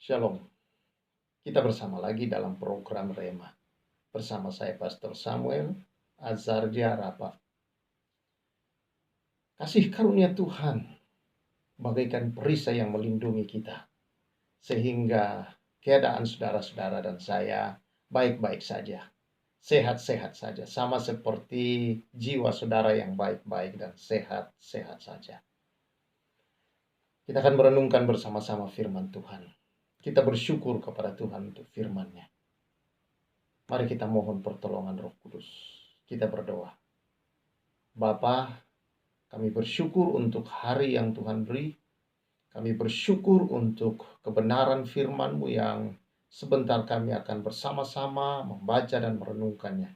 Shalom, kita bersama lagi dalam program Rema. Bersama saya Pastor Samuel Azardia Rapa. Kasih karunia Tuhan bagaikan perisai yang melindungi kita, sehingga keadaan saudara-saudara dan saya baik-baik saja, sehat-sehat saja, sama seperti jiwa saudara yang baik-baik dan sehat-sehat saja. Kita akan merenungkan bersama-sama firman Tuhan. Kita bersyukur kepada Tuhan untuk firman-Nya. Mari kita mohon pertolongan Roh Kudus. Kita berdoa. Bapa, kami bersyukur untuk hari yang Tuhan beri. Kami bersyukur untuk kebenaran firman-Mu yang sebentar kami akan bersama-sama membaca dan merenungkannya.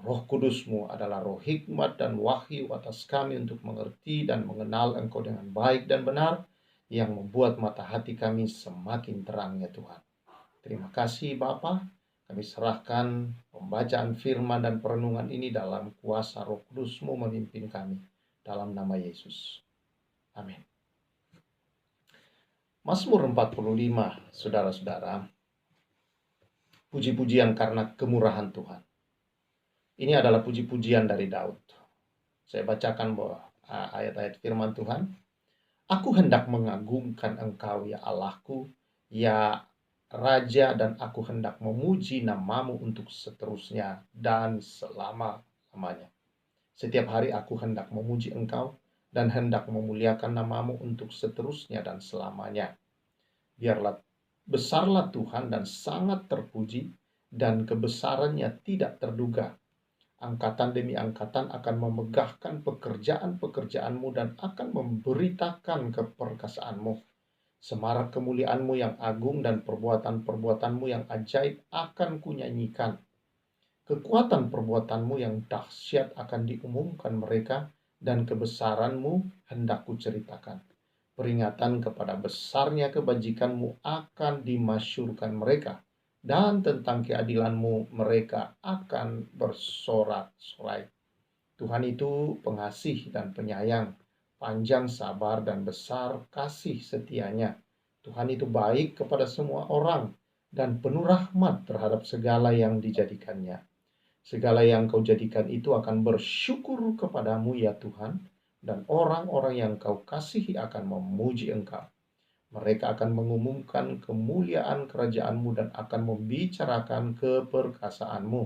Roh Kudus-Mu adalah roh hikmat dan wahyu atas kami untuk mengerti dan mengenal Engkau dengan baik dan benar, yang membuat mata hati kami semakin terang ya Tuhan. Terima kasih Bapa. Kami serahkan pembacaan firman dan perenungan ini dalam kuasa Roh Kudus-Mu memimpin kami. Dalam nama Yesus. Amin. Mazmur 45, saudara-saudara. Puji-pujian karena kemurahan Tuhan. Ini adalah puji-pujian dari Daud. Saya bacakan ayat-ayat firman Tuhan. Aku hendak mengagungkan Engkau ya Allahku, ya Raja, dan aku hendak memuji namamu untuk seterusnya dan selama-lamanya. Setiap hari aku hendak memuji Engkau dan hendak memuliakan namamu untuk seterusnya dan selamanya. Besarlah Tuhan dan sangat terpuji, dan kebesarannya tidak terduga. Angkatan demi angkatan akan memegahkan pekerjaan-pekerjaanmu dan akan memberitakan keperkasaanmu. Semarak kemuliaanmu yang agung dan perbuatan-perbuatanmu yang ajaib akan kunyanyikan. Kekuatan perbuatanmu yang dahsyat akan diumumkan mereka, dan kebesaranmu hendak kuceritakan. Peringatan kepada besarnya kebajikanmu akan dimasyurkan mereka, dan tentang keadilanmu mereka akan bersorak-sorai. Tuhan itu pengasih dan penyayang, panjang sabar dan besar kasih setianya. Tuhan itu baik kepada semua orang dan penuh rahmat terhadap segala yang dijadikannya. Segala yang Kau jadikan itu akan bersyukur kepadamu ya Tuhan, dan orang-orang yang Kau kasihi akan memuji Engkau. Mereka akan mengumumkan kemuliaan kerajaan-Mu dan akan membicarakan keperkasaanmu,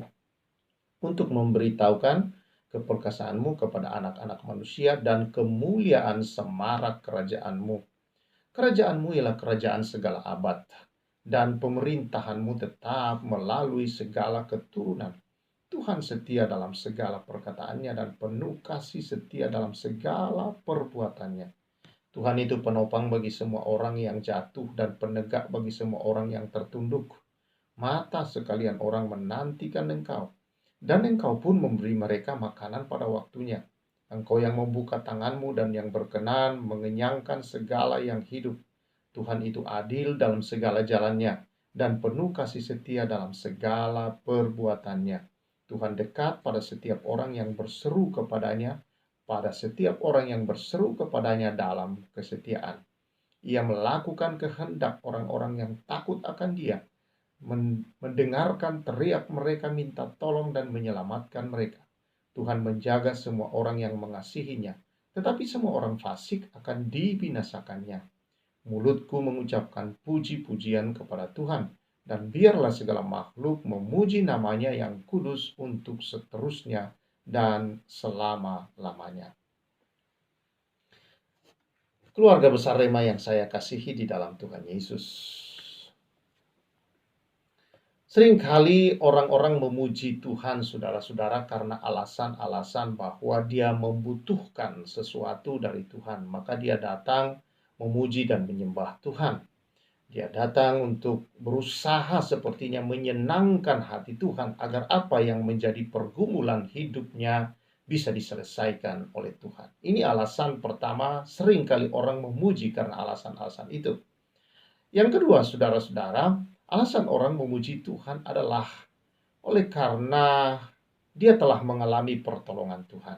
untuk memberitahukan keperkasaan-Mu kepada anak-anak manusia dan kemuliaan semarak kerajaan-Mu. Kerajaan-Mu ialah kerajaan segala abad, dan pemerintahan-Mu tetap melalui segala keturunan. Tuhan setia dalam segala perkataannya dan penuh kasih setia dalam segala perbuatannya. Tuhan itu penopang bagi semua orang yang jatuh dan penegak bagi semua orang yang tertunduk. Mata sekalian orang menantikan Engkau, dan Engkau pun memberi mereka makanan pada waktunya. Engkau yang membuka tangan-Mu dan yang berkenan mengenyangkan segala yang hidup. Tuhan itu adil dalam segala jalannya dan penuh kasih setia dalam segala perbuatannya. Tuhan dekat pada setiap orang yang berseru kepadanya, pada setiap orang yang berseru kepadanya dalam kesetiaan. Ia melakukan kehendak orang-orang yang takut akan Dia, mendengarkan teriak mereka minta tolong dan menyelamatkan mereka. Tuhan menjaga semua orang yang mengasihinya, tetapi semua orang fasik akan dibinasakannya. Mulutku mengucapkan puji-pujian kepada Tuhan, dan biarlah segala makhluk memuji namanya yang kudus untuk seterusnya dan selama-lamanya. Keluarga besar Rema yang saya kasihi di dalam Tuhan Yesus. Seringkali orang-orang memuji Tuhan, saudara-saudara, karena alasan-alasan bahwa dia membutuhkan sesuatu dari Tuhan. Maka dia datang memuji dan menyembah Tuhan. Dia datang untuk berusaha sepertinya menyenangkan hati Tuhan agar apa yang menjadi pergumulan hidupnya bisa diselesaikan oleh Tuhan. Ini alasan pertama, seringkali orang memuji karena alasan-alasan itu. Yang kedua, saudara-saudara, alasan orang memuji Tuhan adalah oleh karena dia telah mengalami pertolongan Tuhan.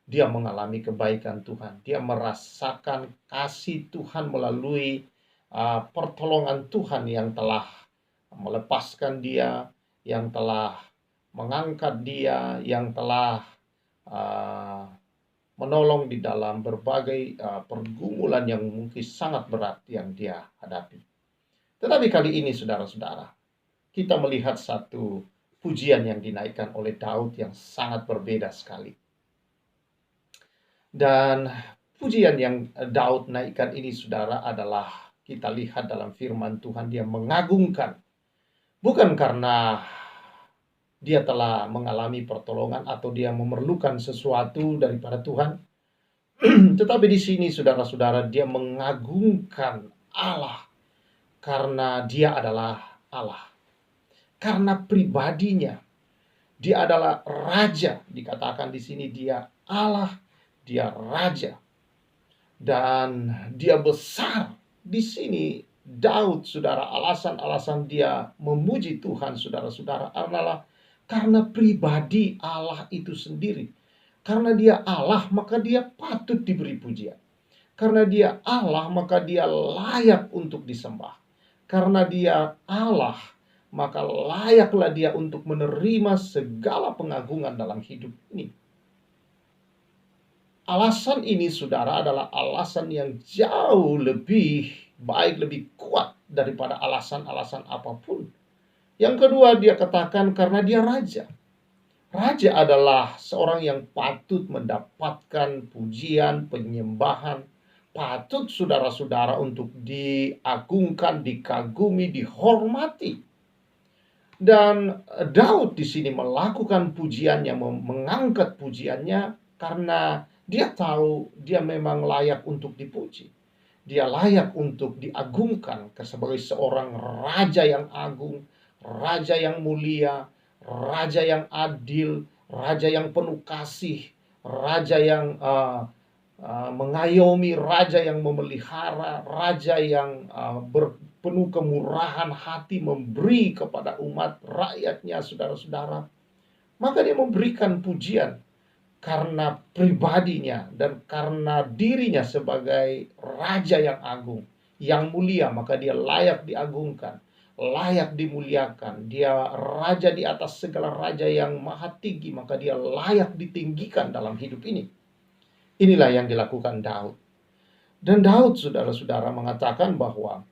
Dia mengalami kebaikan Tuhan. Dia merasakan kasih Tuhan melalui pertolongan Tuhan yang telah melepaskan dia, yang telah mengangkat dia, yang telah uh, menolong di dalam berbagai pergumulan yang mungkin sangat berat yang dia hadapi. Tetapi kali ini saudara-saudara, kita melihat satu pujian yang dinaikkan oleh Daud yang sangat berbeda sekali. Dan pujian yang Daud naikkan ini saudara adalah kita lihat dalam firman Tuhan, dia mengagungkan. Bukan karena dia telah mengalami pertolongan atau dia memerlukan sesuatu daripada Tuhan. Tetapi di sini saudara-saudara, dia mengagungkan Allah karena dia adalah Allah. Karena pribadinya, dia adalah raja. Dikatakan di sini dia Allah, dia raja. Dan dia besar. Di sini Daud, saudara, alasan-alasan dia memuji Tuhan, saudara-saudara, adalah karena pribadi Allah itu sendiri. Karena dia Allah, maka dia patut diberi pujian. Karena dia Allah, maka dia layak untuk disembah. Karena dia Allah, maka layaklah dia untuk menerima segala pengagungan dalam hidup ini. Alasan ini, saudara, adalah alasan yang jauh lebih baik, lebih kuat daripada alasan-alasan apapun. Yang kedua, dia katakan karena dia raja. Raja adalah seorang yang patut mendapatkan pujian, penyembahan, patut saudara-saudara untuk diagungkan, dikagumi, dihormati. Dan Daud di sini melakukan pujiannya, mengangkat pujiannya karena dia tahu dia memang layak untuk dipuji. Dia layak untuk diagungkan sebagai seorang raja yang agung, raja yang mulia, raja yang adil, raja yang penuh kasih, raja yang mengayomi, raja yang memelihara, raja yang penuh kemurahan hati, memberi kepada umat rakyatnya, saudara-saudara. Maka dia memberikan pujian karena pribadinya dan karena dirinya sebagai raja yang agung, yang mulia, maka dia layak diagungkan, layak dimuliakan. Dia raja di atas segala raja yang maha tinggi, maka dia layak ditinggikan dalam hidup ini. Inilah yang dilakukan Daud. Dan Daud, saudara-saudara, mengatakan bahwa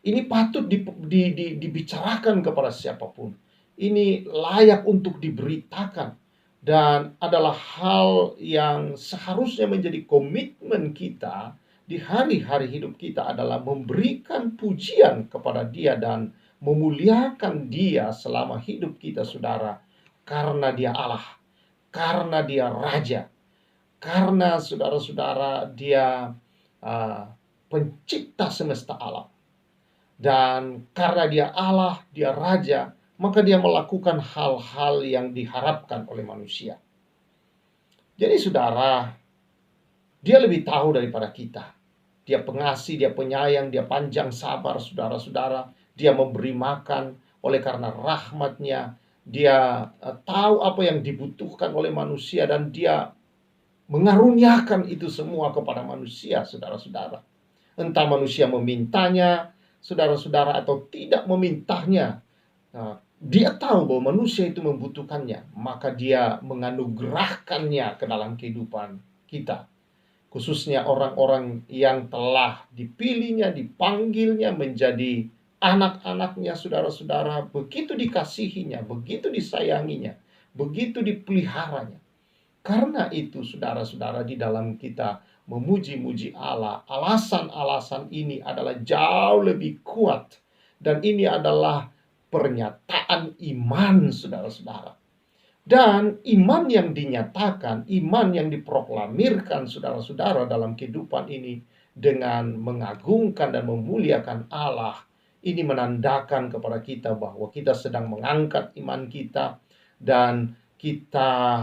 ini patut dibicarakan kepada siapapun. Ini layak untuk diberitakan. Dan adalah hal yang seharusnya menjadi komitmen kita di hari-hari hidup kita adalah memberikan pujian kepada dia dan memuliakan dia selama hidup kita, saudara. Karena dia Allah, karena dia raja, karena saudara-saudara dia pencipta semesta alam. Dan karena dia Allah, dia raja, maka dia melakukan hal-hal yang diharapkan oleh manusia. Jadi saudara, dia lebih tahu daripada kita. Dia pengasih, dia penyayang, dia panjang sabar, saudara-saudara. Dia memberi makan oleh karena rahmatnya. Dia tahu apa yang dibutuhkan oleh manusia dan dia mengaruniakan itu semua kepada manusia, saudara-saudara. Entah manusia memintanya, saudara-saudara, atau tidak memintanya. Dia tahu bahwa manusia itu membutuhkannya, maka dia menganugerahkannya ke dalam kehidupan kita. Khususnya orang-orang yang telah dipilihnya, dipanggilnya menjadi anak-anaknya, saudara-saudara, begitu dikasihinya, begitu disayanginya, begitu dipeliharanya. Karena itu, saudara-saudara, di dalam kita memuji-muji Allah, alasan-alasan ini adalah jauh lebih kuat. Dan ini adalah pernyataan iman, saudara-saudara. Dan iman yang dinyatakan, iman yang diproklamirkan, saudara-saudara, dalam kehidupan ini dengan mengagungkan dan memuliakan Allah, ini menandakan kepada kita bahwa kita sedang mengangkat iman kita dan kita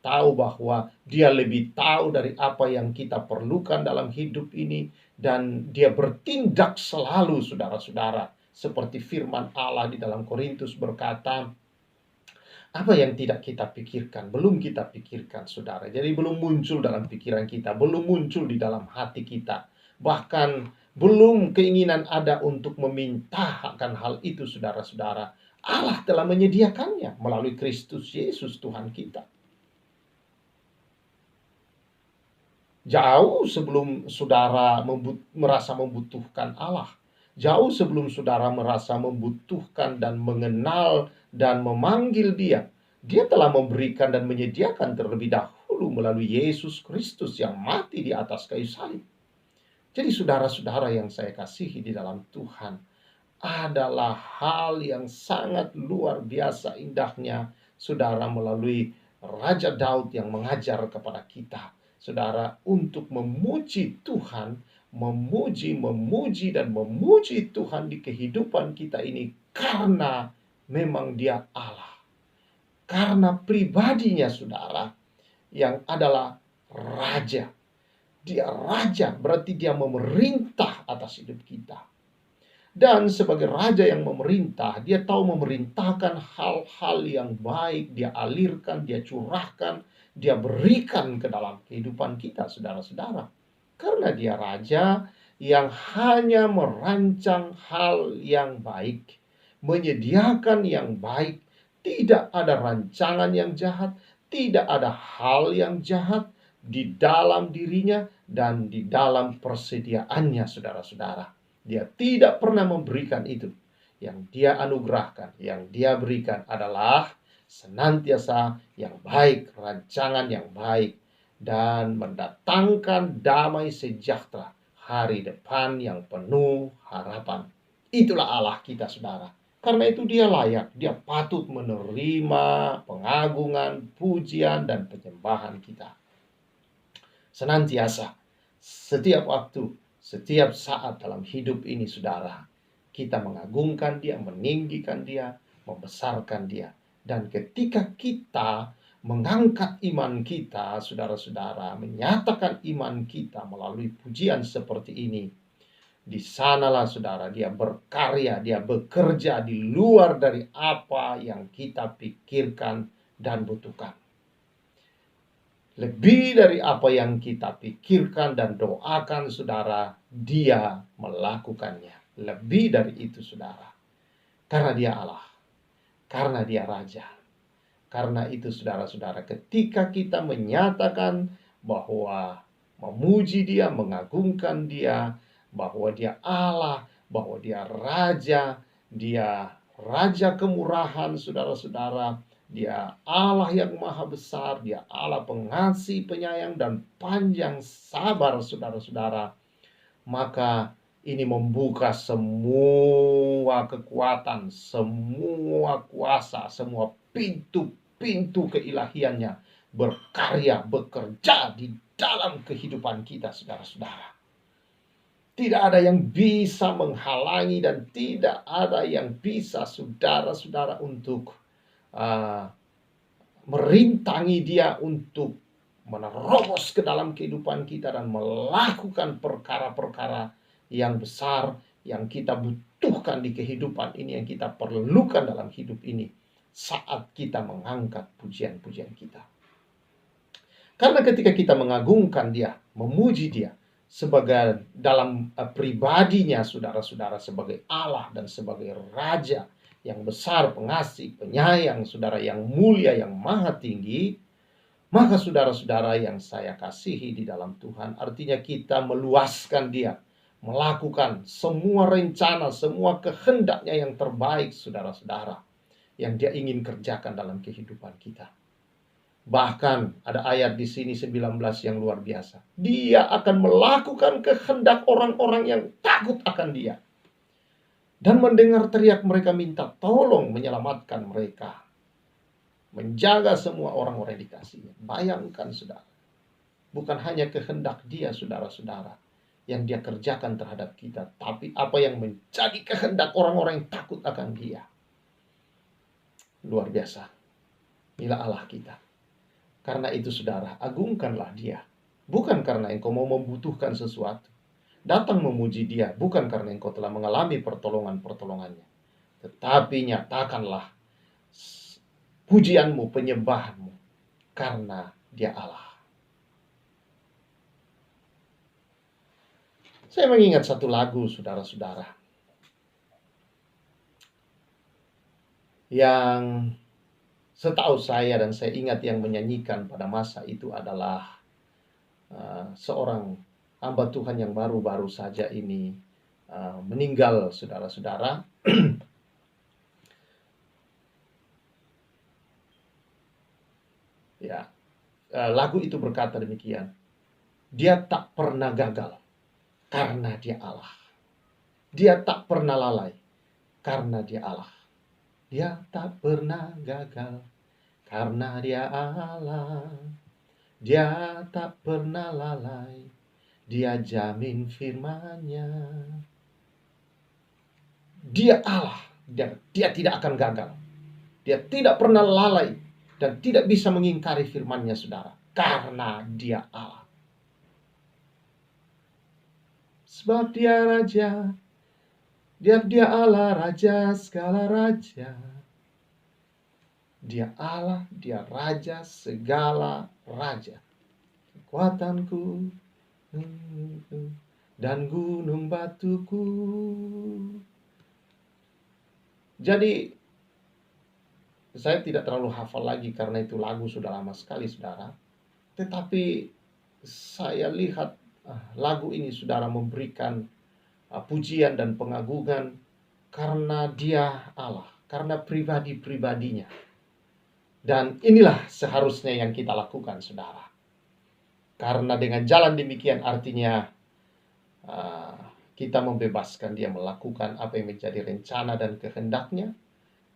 tahu bahwa dia lebih tahu dari apa yang kita perlukan dalam hidup ini, dan dia bertindak selalu, saudara-saudara, seperti firman Allah di dalam Korintus berkata, apa yang tidak kita pikirkan, belum kita pikirkan, saudara. Jadi belum muncul dalam pikiran kita, belum muncul di dalam hati kita. Bahkan Belum keinginan ada untuk meminta akan hal itu, saudara-saudara. Allah telah menyediakannya melalui Kristus Yesus Tuhan kita. Jauh sebelum saudara merasa membutuhkan Allah. Jauh sebelum saudara merasa membutuhkan dan mengenal dan memanggil Dia. Dia telah memberikan dan menyediakan terlebih dahulu melalui Yesus Kristus yang mati di atas kayu salib. Jadi saudara-saudara yang saya kasihi di dalam Tuhan, adalah hal yang sangat luar biasa indahnya, saudara, melalui Raja Daud yang mengajar kepada kita, saudara, untuk memuji Tuhan, memuji dan memuji Tuhan di kehidupan kita ini, karena memang Dia Allah, karena pribadinya, saudara, yang adalah Raja. Dia Raja, berarti Dia memerintah atas hidup kita. Dan sebagai raja yang memerintah, dia tahu memerintahkan hal-hal yang baik, dia alirkan, dia curahkan, dia berikan ke dalam kehidupan kita, saudara-saudara. Karena dia raja yang hanya merancang hal yang baik, menyediakan yang baik, tidak ada rancangan yang jahat, tidak ada hal yang jahat di dalam dirinya dan di dalam persediaannya, saudara-saudara. Dia tidak pernah memberikan itu. Yang Dia anugerahkan, yang Dia berikan adalah senantiasa yang baik, rancangan yang baik, dan mendatangkan damai sejahtera, hari depan yang penuh harapan. Itulah Allah kita, saudara. Karena itu Dia layak, Dia patut menerima pengagungan, pujian, dan penyembahan kita. Senantiasa, setiap waktu, setiap saat dalam hidup ini, saudara, kita mengagungkan Dia, meninggikan Dia, membesarkan Dia. Dan ketika kita mengangkat iman kita, saudara-saudara, menyatakan iman kita melalui pujian seperti ini, di sanalah, saudara, Dia berkarya, Dia bekerja di luar dari apa yang kita pikirkan dan butuhkan. Lebih dari apa yang kita pikirkan dan doakan, saudara, Dia melakukannya. Lebih dari itu, saudara. Karena Dia Allah. Karena Dia Raja. Karena itu, saudara-saudara, ketika kita menyatakan bahwa memuji Dia, mengagungkan Dia, bahwa Dia Allah, bahwa Dia Raja, Dia Raja kemurahan, saudara-saudara, Dia Allah yang maha besar, Dia Allah pengasih, penyayang, dan panjang sabar, saudara-saudara. Maka ini membuka semua kekuatan, semua kuasa, semua pintu-pintu keilahiannya berkarya, bekerja di dalam kehidupan kita, saudara-saudara. Tidak ada yang bisa menghalangi dan tidak ada yang bisa, saudara-saudara, untuk merintangi Dia untuk menerobos ke dalam kehidupan kita dan melakukan perkara-perkara yang besar yang kita butuhkan di kehidupan ini, yang kita perlukan dalam hidup ini saat kita mengangkat pujian-pujian kita. Karena ketika kita mengagungkan Dia, memuji Dia sebagai dalam pribadinya, saudara-saudara, sebagai Allah dan sebagai Raja yang besar, pengasih, penyayang, saudara, yang mulia, yang maha tinggi, maka saudara-saudara yang saya kasihi di dalam Tuhan, artinya kita meluaskan Dia, melakukan semua rencana, semua kehendaknya yang terbaik, saudara-saudara, yang Dia ingin kerjakan dalam kehidupan kita. Bahkan ada ayat di sini 19 yang luar biasa. Dia akan melakukan kehendak orang-orang yang takut akan Dia. Dan mendengar teriak mereka minta tolong menyelamatkan mereka. Menjaga semua orang-orang yang dikasihi. Bayangkan, saudara. Bukan hanya kehendak Dia, saudara-saudara, yang Dia kerjakan terhadap kita, tapi apa yang menjadi kehendak orang-orang yang takut akan Dia. Luar biasa. Inilah Allah kita. Karena itu, saudara, agungkanlah Dia. Bukan karena engkau mau membutuhkan sesuatu. Datang memuji Dia bukan karena engkau telah mengalami pertolongan-pertolongannya, tetapi nyatakanlah pujianmu, penyembahanmu, karena Dia Allah. Saya mengingat satu lagu, saudara-saudara, yang setahu saya dan saya ingat yang menyanyikan pada masa itu adalah seorang hamba Tuhan yang baru-baru saja ini meninggal, saudara-saudara. Ya, lagu itu berkata demikian. Dia tak pernah gagal karena dia Allah. Dia tak pernah lalai karena dia Allah. Dia tak pernah gagal karena dia Allah. Dia tak pernah lalai. Dia jamin firman-Nya. Dia Allah dan dia tidak akan gagal. Dia tidak pernah lalai dan tidak bisa mengingkari firman-Nya, saudara, karena dia Allah. Sebab dia Raja, dia Allah, Raja segala raja. Dia Allah, dia Raja segala raja. Kekuatanku dan gunung batuku. Jadi saya tidak terlalu hafal lagi karena itu lagu sudah lama sekali, saudara. Tetapi saya lihat lagu ini, saudara, memberikan pujian dan pengagungan karena dia Allah, karena pribadi-pribadinya. Dan inilah seharusnya yang kita lakukan, saudara. Karena dengan jalan demikian artinya kita membebaskan dia melakukan apa yang menjadi rencana dan kehendaknya.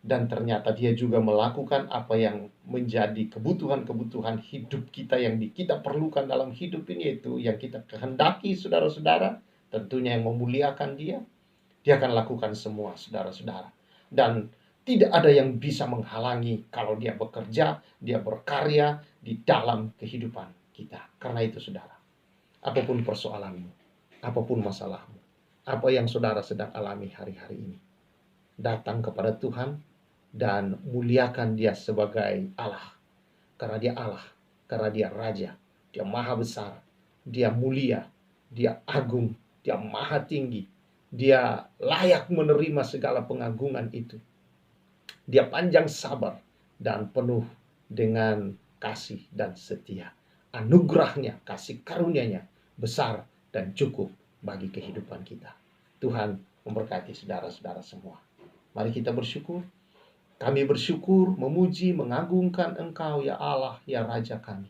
Dan ternyata dia juga melakukan apa yang menjadi kebutuhan-kebutuhan hidup kita yang kita perlukan dalam hidup ini, yaitu yang kita kehendaki, saudara-saudara. Tentunya yang memuliakan dia. Dia akan lakukan semua, saudara-saudara. Dan tidak ada yang bisa menghalangi kalau dia bekerja, dia berkarya di dalam kehidupan kita. Karena itu, saudara, apapun persoalanmu, apapun masalahmu, apa yang saudara sedang alami hari-hari ini, datang kepada Tuhan dan muliakan dia sebagai Allah. Karena dia Allah, karena dia Raja, dia maha besar, dia mulia, dia agung, dia maha tinggi, dia layak menerima segala pengagungan itu. Dia panjang sabar dan penuh dengan kasih dan setia. Anugerahnya, kasih karunia-Nya besar dan cukup bagi kehidupan kita. Tuhan memberkati saudara-saudara semua. Mari kita bersyukur. Kami bersyukur, memuji, mengagungkan Engkau, ya Allah, ya Raja kami.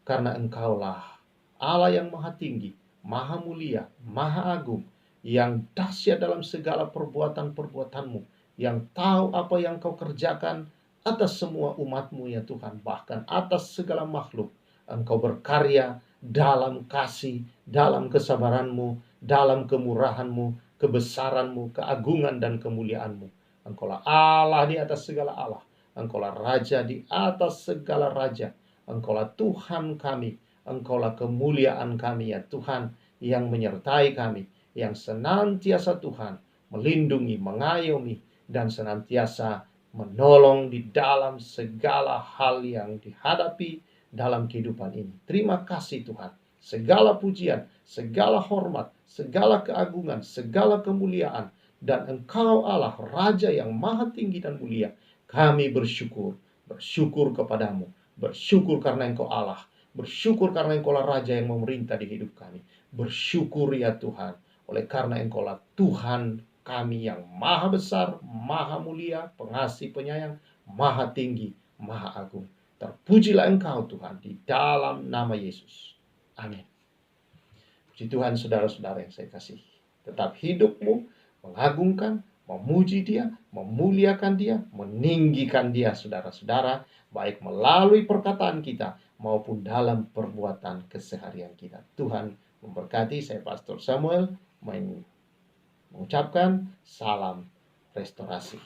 Karena Engkaulah Allah yang maha tinggi, maha mulia, maha agung, yang dahsyat dalam segala perbuatan-perbuatan-Mu, yang tahu apa yang Kau kerjakan atas semua umat-Mu, ya Tuhan, bahkan atas segala makhluk. Engkau berkarya dalam kasih, dalam kesabaran-Mu, dalam kemurahan-Mu, kebesaran-Mu, keagungan dan kemuliaan-Mu. Engkaulah Allah di atas segala Allah. Engkaulah Raja di atas segala raja. Engkaulah Tuhan kami. Engkaulah kemuliaan kami, ya Tuhan, yang menyertai kami, yang senantiasa Tuhan melindungi, mengayomi, dan senantiasa menolong di dalam segala hal yang dihadapi dalam kehidupan ini. Terima kasih, Tuhan. Segala pujian, segala hormat, segala keagungan, segala kemuliaan, dan Engkau Allah, Raja yang maha tinggi dan mulia. Kami bersyukur kepadamu. Bersyukur karena Engkau Allah. Bersyukur karena Engkau lah Raja yang memerintah di hidup kami. Bersyukur, ya Tuhan, oleh karena Engkau lah Tuhan kami yang maha besar, maha mulia, pengasih, penyayang, maha tinggi, maha agung. Terpujilah Engkau, Tuhan, di dalam nama Yesus. Amin. Puji Tuhan, saudara-saudara yang saya kasihi. Tetap hidupmu mengagungkan, memuji dia, memuliakan dia, meninggikan dia, saudara-saudara, baik melalui perkataan kita maupun dalam perbuatan keseharian kita. Tuhan memberkati. Saya Pastor Samuel mengucapkan salam restorasi.